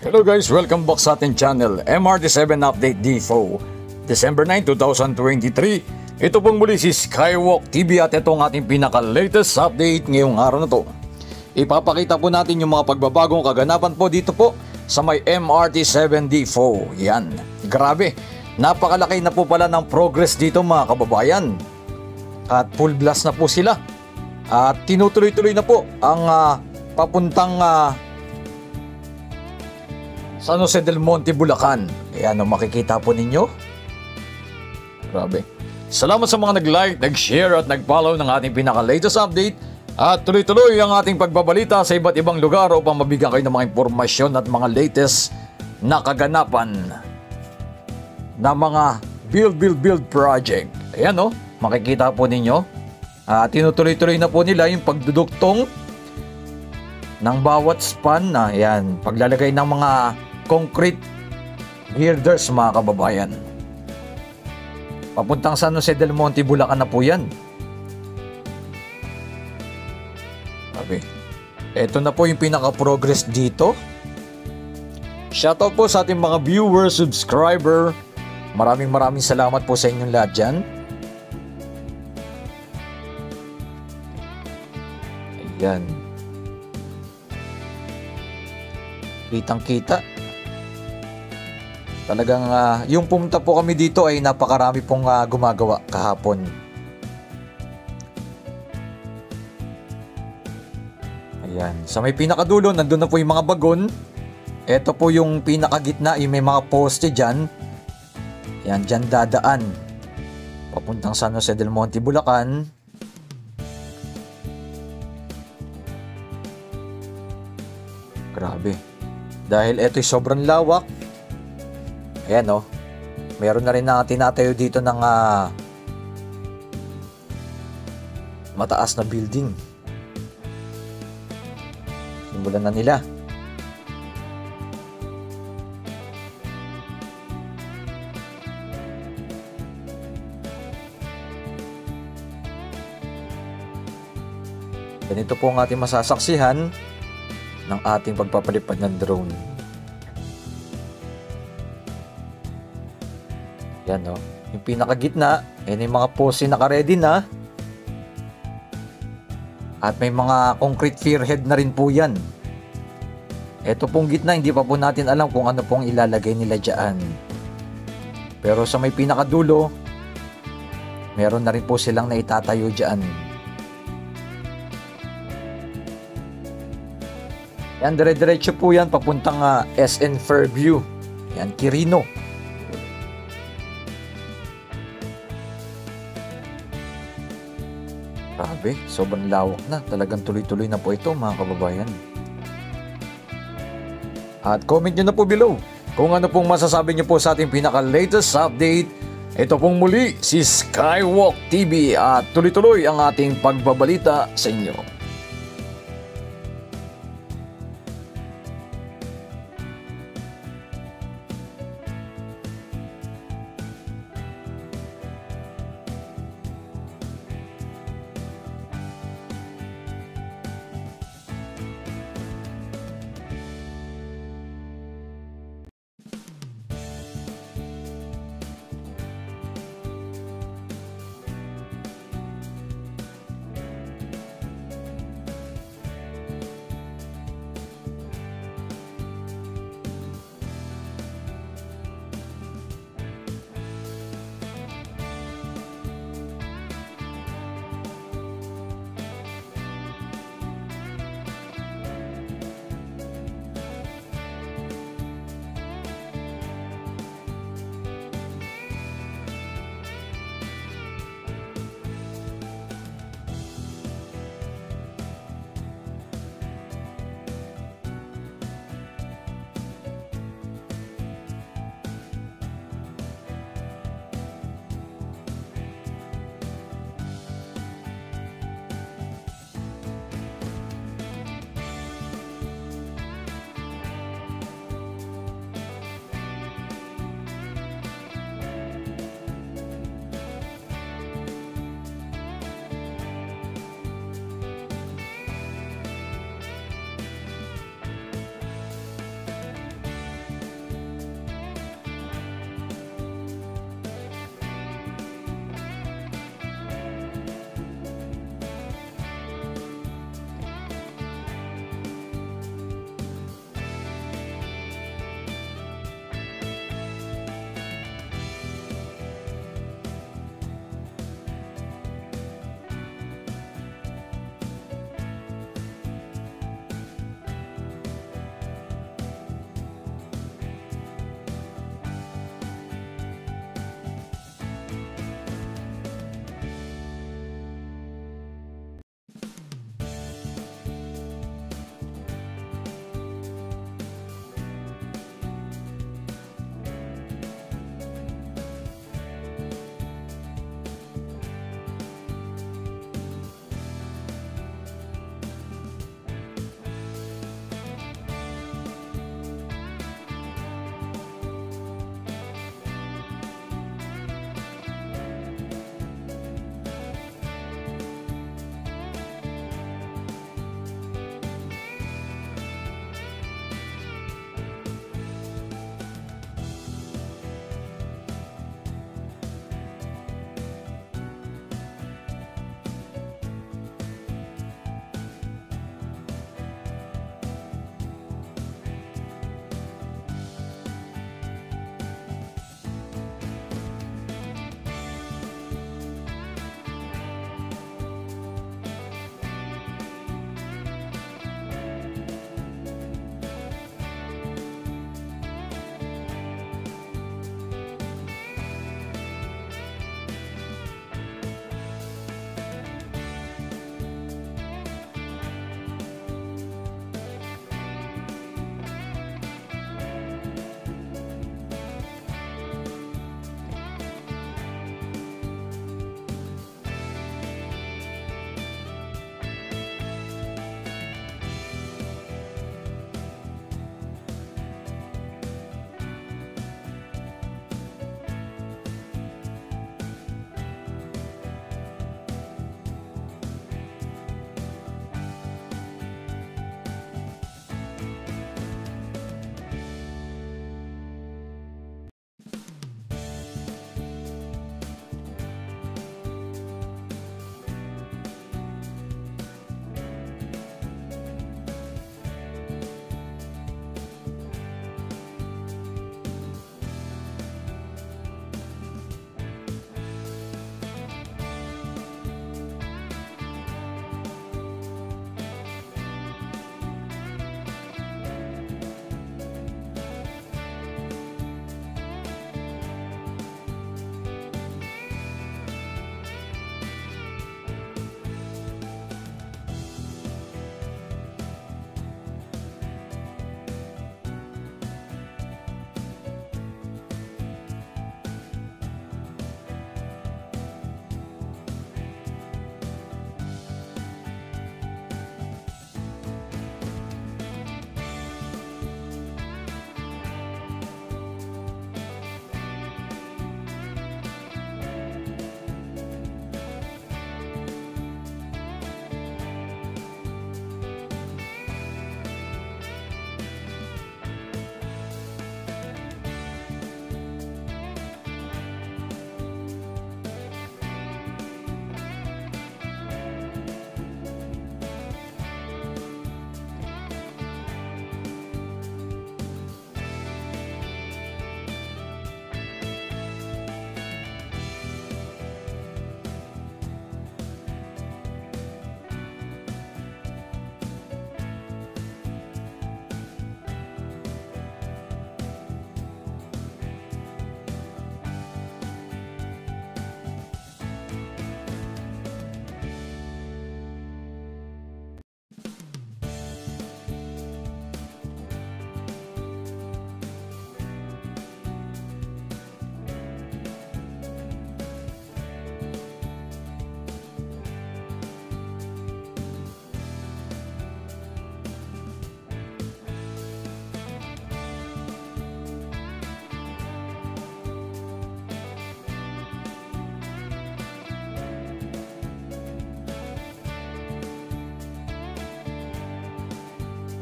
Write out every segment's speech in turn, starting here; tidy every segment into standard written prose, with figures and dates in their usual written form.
Hello guys, welcome back sa ating channel MRT7 Update Defo December 9, 2023. Ito pong muli si Skywalk TV at ito ang ating pinaka-latest update ngayong araw na to. Ipapakita po natin yung mga pagbabagong kaganapan po dito po sa may MRT7 Defo. Yan, grabe, napakalaki na po pala ng progress dito mga kababayan. At full blast na po sila. At tinutuloy-tuloy na po ang papuntang San Jose del Monte, Bulacan. Ayan, makikita po ninyo. Grabe. Salamat sa mga nag-like, nag-share at nag-follow ng ating pinaka-latest update. At tuloy-tuloy ang ating pagbabalita sa iba't ibang lugar upang mabigyan kayo ng mga impormasyon at mga latest na kaganapan na mga build project. Ayan makikita po ninyo. Tinutuloy-tuloy na po nila yung pagduduktong ng bawat span na yan, paglalagay ng mga concrete girders mga kababayan. Papuntang San Jose del Monte, Bulacan na po yan. Sabi, eto na po yung pinaka-progress dito. Shoutout po sa ating mga viewers, subscriber. Maraming salamat po sa inyong lahat dyan. Ayan. Kitang-kita. Talagang yung pumunta po kami dito ay napakarami pong gumagawa kahapon. Ayan. Sa may pinakadulo, nandun na po yung mga bagon. Ito po yung pinakagitna, yung may mga poste dyan. Ayan, dyan dadaan. Papuntang San Jose del Monte, Bulacan. Grabe. Dahil ito'y sobrang lawak. Ayan meron na rin na tinatayo dito ng mataas na building. Simulan na nila. Ganito po ang ating masasaksihan ng ating pagpapalipad ng drone. Yan yung pinakagitna, yan yung mga poste naka-ready na. At may mga concrete spearhead na rin po yan. Ito pong gitna, hindi pa po natin alam kung ano pong ilalagay nila dyan. Pero sa may pinakadulo, meron na rin po silang naitatayo dyan. Yan, dire-diretso po yan papuntang SN Fairview. Yan, Quirino. Grabe, sobrang lawak na. Talagang tuloy-tuloy na po ito mga kababayan. At comment nyo na po below kung ano pong masasabi nyo po sa ating pinaka-latest update. Ito pong muli si Skywalk TV at tuloy-tuloy ang ating pagbabalita sa inyo.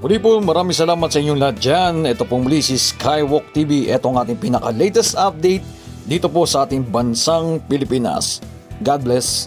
Muli po, maraming salamat sa inyong lahat dyan. Ito pong muli si Skywalk TV. Ito ang ating pinaka-latest update dito po sa ating bansang Pilipinas. God bless.